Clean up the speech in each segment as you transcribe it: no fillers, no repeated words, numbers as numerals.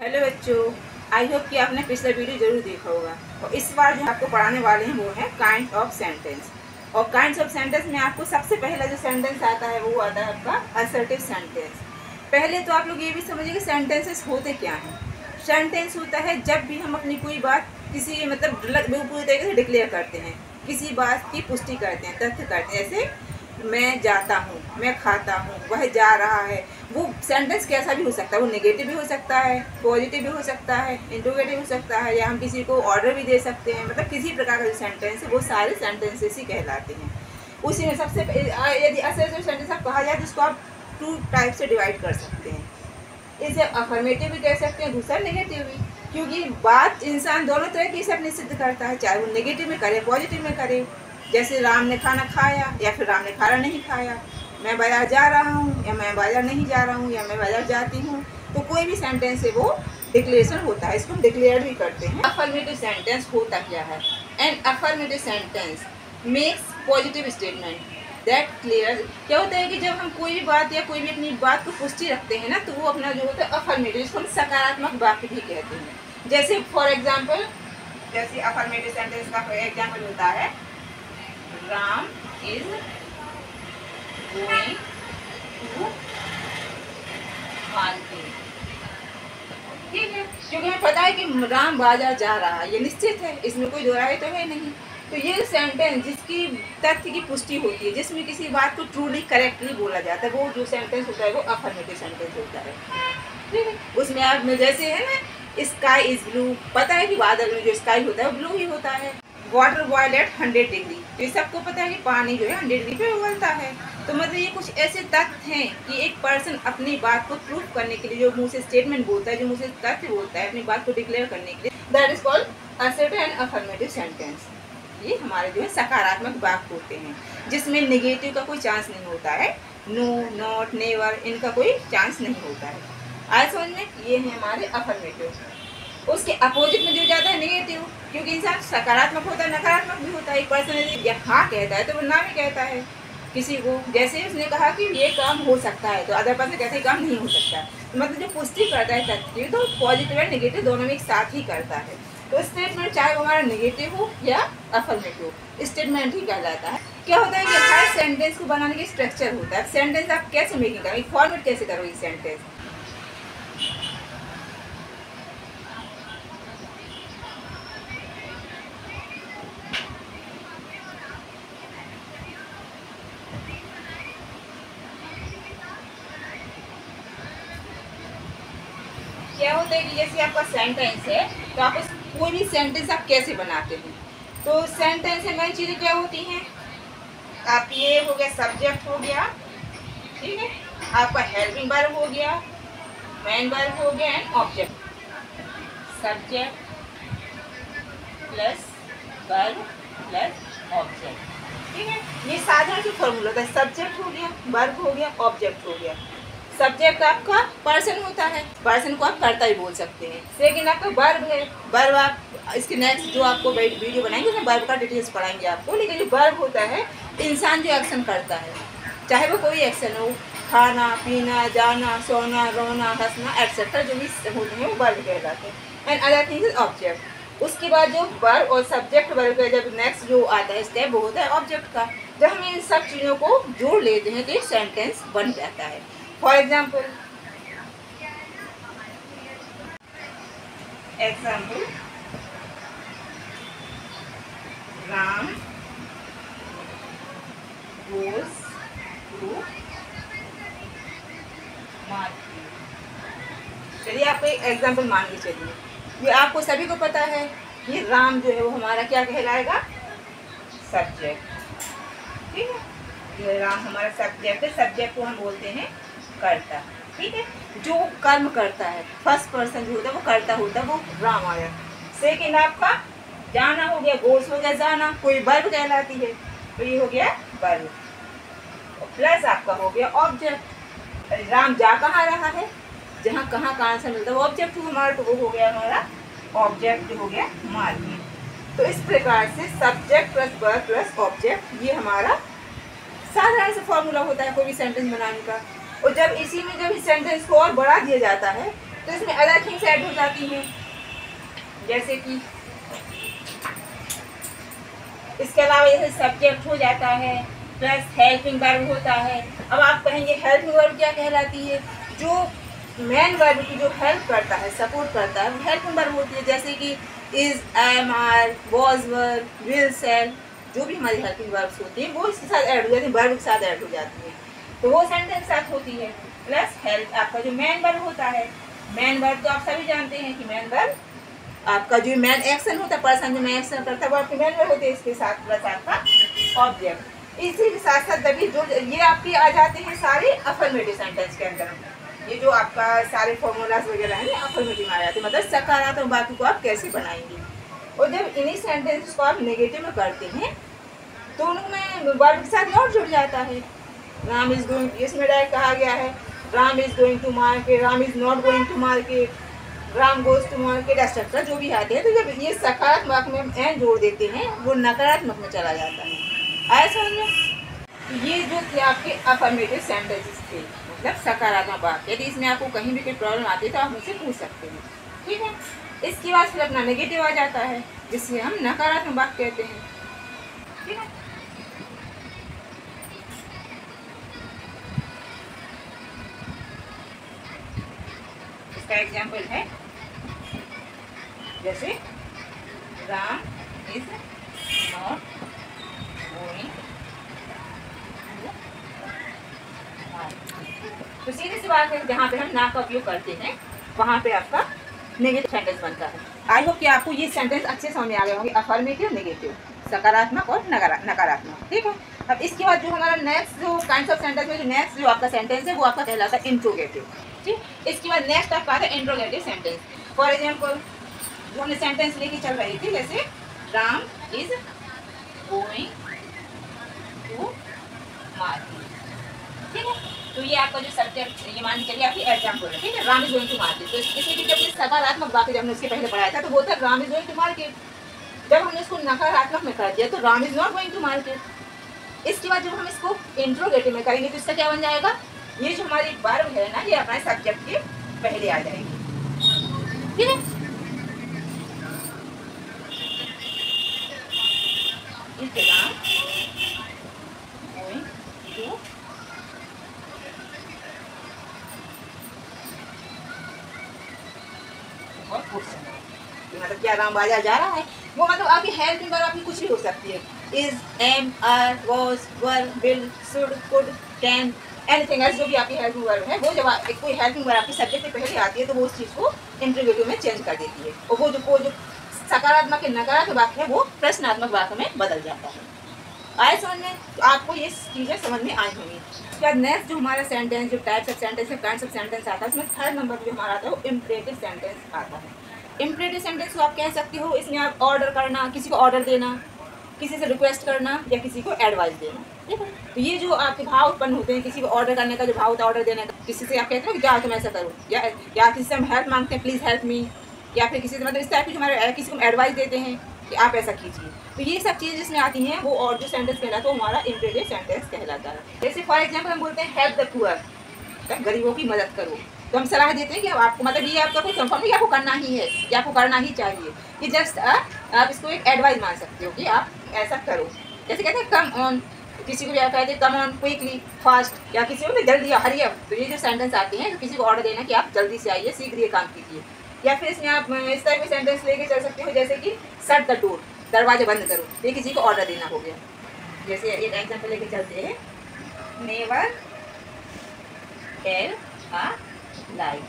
Hello बच्चों, I hope कि आपने पिछला वीडियो जरूर देखा होगा। और इस बार जो आपको पढ़ाने वाले हैं वो है काइंड ऑफ सेंटेंस। और काइंड्स ऑफ सेंटेंस में आपको सबसे पहला जो सेंटेंस आता है वो आता है आपका असर्टिव सेंटेंस। पहले तो आप लोग ये भी समझिए कि सेंटेंसेस होते क्या हैं। सेंटेंस होता है जब भी हम अपनी कोई बात किसी पूरी तरीके से डिक्लेयर करते हैं, किसी बात की पुष्टि करते हैं, तथ्य करते हैं। जैसे मैं जाता हूँ, मैं खाता हूँ, वह जा रहा है। वो सेंटेंस कैसा भी हो सकता है, वो नेगेटिव भी हो सकता है, पॉजिटिव भी हो सकता है, इंट्रोगेटिव हो सकता है, या हम किसी को ऑर्डर भी दे सकते हैं। मतलब किसी प्रकार का जो सेंटेंस है वो सारे सेंटेंसेस ही कहलाते हैं। उसी में सबसे यदि असर्टिव सेंटेंस आप कहा जाए तो उसको आप 2 टाइप से डिवाइड कर सकते हैं। इसे अफर्मेटिव भी कह सकते हैं, दूसरा नेगेटिव भी। क्योंकि बात इंसान दोनों तरीके से अपने सिद्ध करता है, चाहे वो नेगेटिव में करे पॉजिटिव में करे। जैसे राम ने खाना खाया या फिर राम ने खाना नहीं खाया, मैं बाजार जा रहा हूँ या मैं बाजार नहीं जा रहा हूँ, या मैं बाजार जाती हूँ। तो कोई भी सेंटेंस है वो डिक्लेरेशन होता है, इसको हम डिक्लेयर भी करते हैं। अफर्मेटिव सेंटेंस होता क्या है? An affirmative sentence makes positive statement that clear. क्या होता है कि जब हम कोई भी बात या कोई भी अपनी बात को पुष्टि रखते हैं ना, तो वो अपना जो होता है अफर्मेटिव, जिसको हम सकारात्मक वाक्य भी कहते हैं। जैसे फॉर एग्जाम्पल, जैसे अफर्मेटिव सेंटेंस का एग्जाम्पल होता है Ram is going to market. ठीक है, क्योंकि हमें पता है कि राम बाजार जा रहा है, ये निश्चित है, इसमें कोई दो राय तो है नहीं। तो ये सेंटेंस जिसकी तथ्य की पुष्टि होती है, जिसमें किसी बात को ट्रूली करेक्टली बोला जाता है, वो जो सेंटेंस होता है वो अफर्मेटिव सेंटेंस होता है। ठीक है, उसमें आप में जैसे है ना, स्काई इज ब्लू, पता है कि बादल में जो स्काई होता है वो ब्लू ही होता है। वाटर बॉयल एट 100 डिग्री, तो ये सबको पता है कि पानी जो है 100 डिग्री पे उबलता है। तो मतलब ये कुछ ऐसे तथ्य हैं कि एक पर्सन अपनी बात को प्रूव करने के लिए जो मुंह से स्टेटमेंट बोलता है, जो मुंह से तथ्य बोलता है अपनी बात को डिक्लेयर करने के लिए, that is called assertive and affirmative sentence. ये हमारे जो है सकारात्मक वाक्य होते हैं, जिसमें नेगेटिव का कोई चांस नहीं होता है। नो, नॉट, नेवर, इनका कोई चांस नहीं होता है। आए समझ में? ये है हमारे अफर्मेटिव। उसके अपोजिट में जो जाता है नेगेटिव, क्योंकि इंसान सकारात्मक होता है, नकारात्मक भी होता है। एक पर्सन यदि हाँ कहता है तो वो ना भी कहता है किसी को। जैसे उसने कहा कि ये काम हो सकता है, तो अदर पर्सन कहते हैं काम नहीं हो सकता। मतलब जो पुष्टि करता है तथ्य, तो पॉजिटिव और नेगेटिव दोनों में एक साथ ही करता है। तो स्टेटमेंट चाहे वो हमारा नेगेटिव हो या अफर्मेटिव, स्टेटमेंट ही कहलाता है। क्या होता है कि हर सेंटेंस को बनाने की स्ट्रक्चर होता है। सेंटेंस आप कैसे मेकिंग करोगे, फॉर्मेट कैसे करोगे सेंटेंस? क्या होता है कि जैसे आपका सेंटेंस है, तो आप कोई भी सेंटेंस आप कैसे बनाते हैं? तो सेंटेंस में मेन चीज़ें क्या होती हैं? आप ये हो गया, सब्जेक्ट हो गया, ठीक है, आपका हेल्पिंग वर्ब हो गया, मेन वर्ब हो गया, and object. Subject plus verb plus object. ठीक है, ये साधारण सी फॉर्मूला होता है। सब्जेक्ट हो गया, वर्ब हो गया, ऑब्जेक्ट हो गया। सब्जेक्ट आपका पर्सन होता है, पर्सन को आप कर्ता ही बोल सकते हैं। सेकंड आपका वर्ब है, वर्ब आप इसके नेक्स्ट जो आपको वीडियो बनाएंगे उसमें वर्ब का डिटेल्स पढ़ाएंगे आपको। लेकिन जो वर्ब होता है, इंसान जो एक्शन करता है, चाहे वो कोई एक्शन हो, खाना पीना, जाना, सोना, रोना, हंसना एक्सेट्रा, जो भी होते हैं वो वर्ब कहलाते हैं। And other thing is object. उसके बाद जो वर्ब और सब्जेक्ट वर्ब का जब नेक्स्ट जो आता है स्टेप, वो होता है ऑब्जेक्ट का। जब हम इन सब चीज़ों को जोड़ लेते हैं तो ये सेंटेंस बन जाता है। For example, Ram goes to market. चलिए आपको एक एग्जाम्पल मान के चलिए, ये आपको सभी को पता है कि राम जो है वो हमारा क्या कहलाएगा? सब्जेक्ट। ठीक है, ये राम हमारा सब्जेक्ट है। सब्जेक्ट को हम बोलते हैं कर्ता। ठीक है, जो कर्म करता है, फर्स्ट पर्सन जो होता है वो कर्ता होता है, वो राम आया। सेकेंड आपका जाना हो गया, गोस हो गया जाना, कोई वर्ब कहलाती है, तो ये हो गया वर्ब। प्लस आपका हो गया ऑब्जेक्ट। राम जा कहाँ रहा है, जहाँ कहाँ का आंसर मिलता है वो ऑब्जेक्ट हो हमारा, तो वो हो गया हमारा ऑब्जेक्ट, हो गया मार्केट। तो इस प्रकार से subject plus verb plus object, ये हमारा साधारण सा फॉर्मूला होता है कोई भी सेंटेंस बनाने का। और जब इसी में जब इस सेंटेंस को और बढ़ा दिया जाता है तो इसमें अदर थिंग्स ऐड हो जाती हैं, जैसे कि इसके अलावा जैसे सब्जेक्ट हो जाता है, प्लस हेल्पिंग वर्ब होता है। अब आप कहेंगे हेल्पिंग वर्ब क्या कहलाती है? जो मेन वर्ब की जो हेल्प करता है, सपोर्ट करता है, वो हेल्पिंग वर्ब होती है। जैसे कि is, am, are, was were, will, shall, जो भी हमारी हेल्पिंग वर्ब्स होती हैं वो इसके साथ ऐड हो जाती है, वर्ब के साथ ऐड हो जाती है, तो वो सेंटेंस साथ होती है। प्लस हेल्प आपका जो मेन वर्ब होता है, मेन वर्ब तो आप सभी जानते हैं कि मेन वर्ब आपका जो मेन एक्शन होता है, पर्सन जो मेन एक्शन करता है वो आपके मेन वर्ब होते हैं, इसके साथ प्लस आपका ऑब्जेक्ट। इसी के साथ साथ तभी जो ये आपके आ जाते हैं सारे अफर्मेटिव सेंटेंस के अंदर। ये जो आपका सारे फॉर्मूलाज वगैरह हैं अफर्मेटिव में आ जाते हैं, मतलब सकारात्मक वाक्य को आप कैसे बनाएंगे। और जब इन्हीं सेंटेंस को आप नेगेटिव में करते हैं तो उनमें वर्ब के साथ नॉट जुड़ जाता है। राम इज गोइंग, इसमें डायरेक्ट कहा गया है Ram is going to market, Ram is not going to market, Ram goes to market, etcetera जो भी आते हैं। तो जब ये सकारात्मक में एन जोड़ देते हैं वो नकारात्मक में चला जाता है। आया समझ में? ये जो थे आपके अफर्मेटिव सेंटेंसेस थे, मतलब सकारात्मक वाक्य। यदि इसमें आपको कहीं भी कोई प्रॉब्लम आती है तो आप मुझसे पूछ सकते हैं, ठीक है। इसके बाद फिर अपना नेगेटिव आ जाता है, जिसे हम नकारात्मक वाक्य कहते हैं, ठीक है। इसका एग्जाम्पल है जैसे राम इज नॉट गोइंग, तो सीधी सी बात है जहाँ पे हम ना का उपयोग करते हैं वहाँ पे आपका नेगेटिव सेंटेंस बनता है। आई होप कि आपको ये सेंटेंस अच्छे समझ में आ गए होंगे, अफर्मेटिव, नेगेटिव, सकारात्मक और नकारात्मक, ठीक है। अब इसके बाद जो हमारा नेक्स्ट जो काइंड्स ऑफ सेंटेंस में जो नेक्स्ट जो आपका सेंटेंस है वो आपका कहलाता है इंट्रोगेटिव, ठीक। इसके बाद नेक्स्ट आपका आता है इंट्रोगेटिव सेंटेंस। फॉर एग्जाम्पल जो हमने सेंटेंस लेके चल रही थी, जैसे Ram is going to market, ठीक है। तो ये आपका जो सब्जेक्ट, ये मान के चलिए आपकी एग्जाम्पल है, ठीक है। Ram is going to market, तो इसी की जब सकारात्मक वाक्य जब हमने उसके पहले पढ़ाया था तो वो था Ram is going to market. जब हमने इसको नकारात्मक में कर दिया तो Ram is not going to market. इसके बाद जब हम इसको इंट्रोगेटिव में करेंगे तो इसका क्या बन जाएगा? ये जो हमारी वर्ब है ना, ये अपने सब्जेक्ट के पहले आ जाएगी, ठीक है। राम गोइंग टू, मतलब क्या राम बाजार जा रहा है, वो मतलब आपकी हेल्पिंग वर्ब आपकी कुछ भी हो सकती है। Is, am, are, was, were, will, should, could, can, anything else, जो भी आपकी हेल्पिंग वर्ब है वो जब कोई हेल्पिंग वर्ब आपकी सब्जेक्ट से पहले आती है तो वो उस चीज़ को इंट्रोगेटिव में चेंज कर देती है, और वो जो सकारात्मक या नकारात्मक वाक्य है वो प्रश्नात्मक वाक्य में बदल जाता है। आए समझ में? तो आपको ये चीज़ें समझ में आई होंगी। उसके बाद नेक्स्ट जो हमारा सेंटेंस, जो टाइप्स ऑफ सेंटेंस है, काइंड्स ऑफ सेंटेंस आता है, उसमें थर्ड नंबर जो हमारा आता है वो इम्परेटिव सेंटेंस आता है। इम्परेटिव सेंटेंस को आप कह सकते हो, इसमें आप ऑर्डर करना, किसी को ऑर्डर देना, किसी से रिक्वेस्ट करना या किसी को एडवाइस देना, ठीक है। तो ये जो आपके भाव उत्पन्न होते हैं, किसी को ऑर्डर करने का जो भाव होता है, ऑर्डर देने का, किसी से आप कहते हैं कि क्या तुम ऐसा करो, या किसी से हम हेल्प मांगते हैं, प्लीज़ हेल्प मी, या फिर किसी से मतलब इस टाइप की हमारे किसी को एडवाइस देते हैं कि आप ऐसा कीजिए। तो ये सब चीज़ जिसमें आती हैं वो और जो सेंटेंस कहलाता है वो हमारा इम्परेटिव सेंटेंस कहलाता है। जैसे फॉर एग्जाम्पल हम बोलते हैं हेल्प द पुअर, गरीबों की मदद करो, तो हम सलाह देते हैं कि आपको मतलब ये आपका कोई कंफर्म नहीं, आपको करना ही है या आपको करना ही चाहिए, कि जस्ट आप इसको एक एडवाइस मान सकते हो कि आप ऐसा करो। जैसे कहते हैं कम ऑन, किसी को भी आप कहते हैं कम ऑन क्विकली, फास्ट, या किसी को भी जल्दी, हरी अप। तो ये जो सेंटेंस आते हैं तो किसी को ऑर्डर देना कि आप जल्दी से आइए, शीघ्र काम कीजिए। या फिर इसमें आप इस टाइप के सेंटेंस लेके चल सकते हो, जैसे कि शट द डोर, दरवाजे बंद करो, ये किसी को ऑर्डर देना हो गया। जैसे एक एग्जाम्पल लेके चलते हैं, नेवर टेल अ लाई।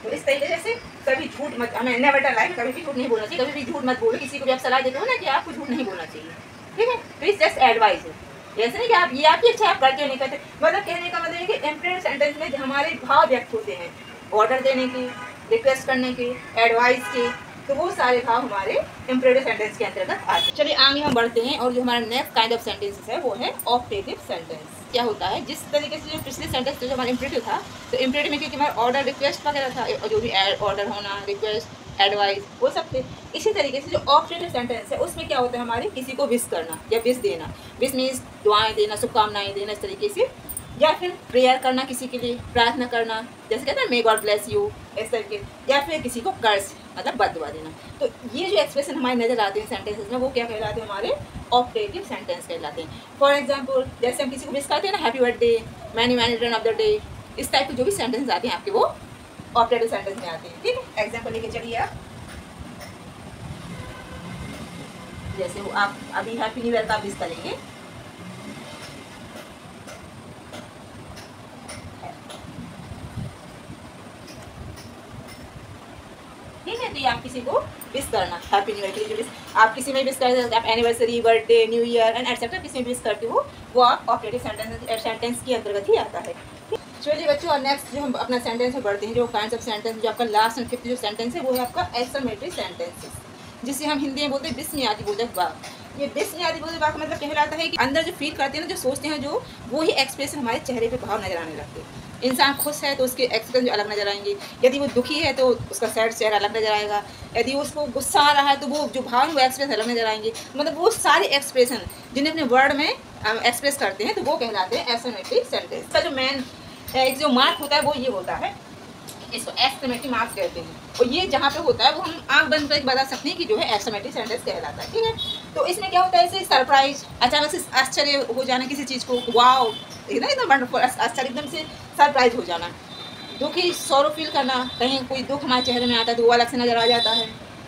तो इस तरीके से कभी झूठ मत, हमें नेवर टेल लाई, कभी भी झूठ नहीं बोलना चाहिए, कभी भी झूठ मत बोलो। किसी को भी आप सलाह देते हो ना कि आपको झूठ नहीं बोलना चाहिए, ठीक है। तो इस जस्ट एडवाइस है, ऐसे नहीं कि आप ये आपकी इच्छा आप करके नहीं करते। मतलब कहने का मतलब है कि इम्परेटिव सेंटेंस में हमारे भाव व्यक्त होते हैं, ऑर्डर देने के, रिक्वेस्ट करने के, एडवाइस के, तो वो सारे भाव हमारे इम्परेटिव सेंटेंस के अंतर्गत आते हैं। चलिए आगे हम बढ़ते हैं, और जो हमारा नेक्स्ट काइंड ऑफ सेंटेंसेस है वो है ऑप्टेटिव सेंटेंस। क्या होता है, जिस तरीके से जो पिछले सेंटेंस जो हमारा इम्परेटिव था, तो इम्परेटिव में क्योंकि हमारा ऑर्डर, रिक्वेस्ट वगैरह था, और जो भी ऑर्डर होना, रिक्वेस्ट, एडवाइस, वो सब थे। इसी तरीके से जो ऑप्टेटिव सेंटेंस है उसमें क्या होता है, हमारे किसी को विश करना या विश देना। विश मीन्स दुआएं देना, शुभकामनाएं देना, इस तरीके से या फिर प्रेयर करना, किसी के लिए प्रार्थना करना, जैसे कहते हैं मे गॉड ब्लेस यू, इस टाइप के, या फिर किसी को कर्ज मतलब बददुआ देना। तो ये जो एक्सप्रेशन हमारे नजर आते हैं सेंटेंसेस में, वो क्या कहलाते हैं, हमारे ऑप्टेटिव सेंटेंस कहलाते हैं। फॉर एग्जाम्पल जैसे हम किसी को विश करते हैं ना, happy birthday, many many return of the day, इस टाइप के जो भी सेंटेंस आते हैं आपके, वो ऑप्टेटिव सेंटेंस में आते हैं। ठीक है, एग्जाम्पल लेके चलिए आप। जैसे वो आप अभी हैप्पी न्यू ईयर का विश करेंगे, ठीक है, तो ये आप किसी को विश करना, हैप्पी न्यू ईयर के लिए जो विश आप किसी में विश करते हैं, आप anniversary, birthday, new year and etcetera किसी में विश करते हो, वो आप ऑप्टेटिव सेंटेंस के अंतर्गत ही आता है। चलिए बच्चों, और नेक्स्ट जो हम अपना सेंटेंस में बढ़ते हैं, जो काइंड्स ऑफ सेंटेंस, जो आपका लास्ट एंड फिफ्थ जो सेंटेंस है, वो है आपका एक्सक्लेमेटरी सेंटेंसेस, जिसे हम हिंदी में बोलते हैं विस्मयादिबोधक वाक्य। ये विस्मयादिबोधक वाक्य मतलब कहलाता है कि अंदर जो फील करते हैं ना, जो सोचते हैं, जो वो ही एक्सप्रेशन हमारे चेहरे पे भाव नजर आने लगते हैं। इंसान खुश है तो उसके एक्सप्रेशन जो अलग नजर आएंगे, यदि वो दुखी है तो उसका सैड चेहरा अलग नजर आएगा, यदि उसको गुस्सा आ रहा है तो वो जो भाव है वो एक्सप्रेशन अलग नजर आएंगे। मतलब वो सारे एक्सप्रेशन जिन्हें अपने वर्ड में एक्सप्रेस करते हैं, तो वो कहलाते हैं एक्सक्लेमेटरी सेंटेंस। इसका जो मेन एक जो मार्क होता है वो ये होता है, इसको एक्सक्लेमेटरी मार्क्स कहते हैं, और ये जहाँ पे होता है वो हम आँख बंद करके बता सकते हैं कि जो है एक्सक्लेमेटरी सेंटेंस कहलाता है। ठीक है, तो इसमें क्या होता है, इसे सरप्राइज, अचानक से आश्चर्य हो जाना किसी चीज़ को, वाओ एकदम वंडरफुल, आश्चर्य एकदम से सरप्राइज हो जाना। दुखी, सॉरो फील करना, कहीं कोई दुख हमारे चेहरे में आता है तो वो अलग से नजर आ जाता है,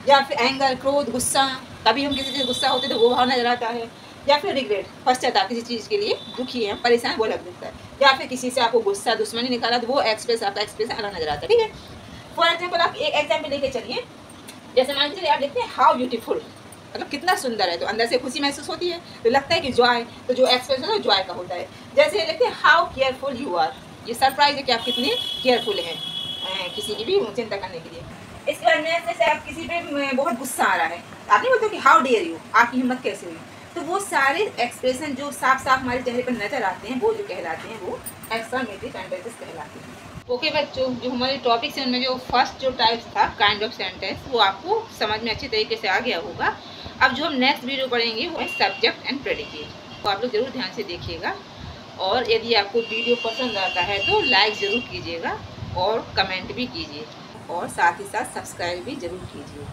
या फिर एंगर, क्रोध, गुस्सा, कभी हम किसी चीज़ गुस्सा होते तो वो भाव नजर आता है, या फिर रिग्रेट, पश्चाताप, किसी चीज़ के लिए दुखी है, परेशान, वो अलग दिखता है, या फिर किसी से आपको गुस्सा, दुश्मनी निकाला तो वो आपका एक्सप्रेशन अलग नजर आता है। ठीक है, फॉर एग्जाम्पल आप एक एग्जाम्पल लेके चलिए, जैसे मान के चलिए आप देखते हैं हाउ ब्यूटीफुल, मतलब कितना सुंदर है, तो अंदर से खुशी महसूस होती है, तो लगता है कि जॉय, तो जो एक्सप्रेशन है जॉय का होता है। जैसे लिखते हैं हाउ केयरफुल यू आर, ये सरप्राइज है कि आप कितने केयरफुल हैं किसी की भी चिंता करने के लिए। इसके बाद नेक्स्ट, जैसे आप किसी पे बहुत गुस्सा आ रहा है, आप नहीं बोलते कि हाउ डेयर यू, आपकी हिम्मत कैसे हुई, तो वो सारे एक्सप्रेशन जो साफ साफ हमारे चेहरे पर नजर आते हैं, वो जो कहलाते हैं वो एक्सक्लेमेटरी सेंटेंसेस कहलाते हैं। ओके बच्चों, जो हमारे टॉपिक्स हैं उनमें जो फर्स्ट जो टाइप्स था काइंड ऑफ सेंटेंस, वो आपको समझ में अच्छी तरीके से आ गया होगा। अब जो हम नेक्स्ट वीडियो पढ़ेंगे वो है सब्जेक्ट एंड प्रेडिकेट, तो आप लोग जरूर ध्यान से देखिएगा, और यदि आपको वीडियो पसंद आता है तो लाइक ज़रूर कीजिएगा और कमेंट भी कीजिए, और साथ ही साथ सब्सक्राइब भी ज़रूर कीजिए।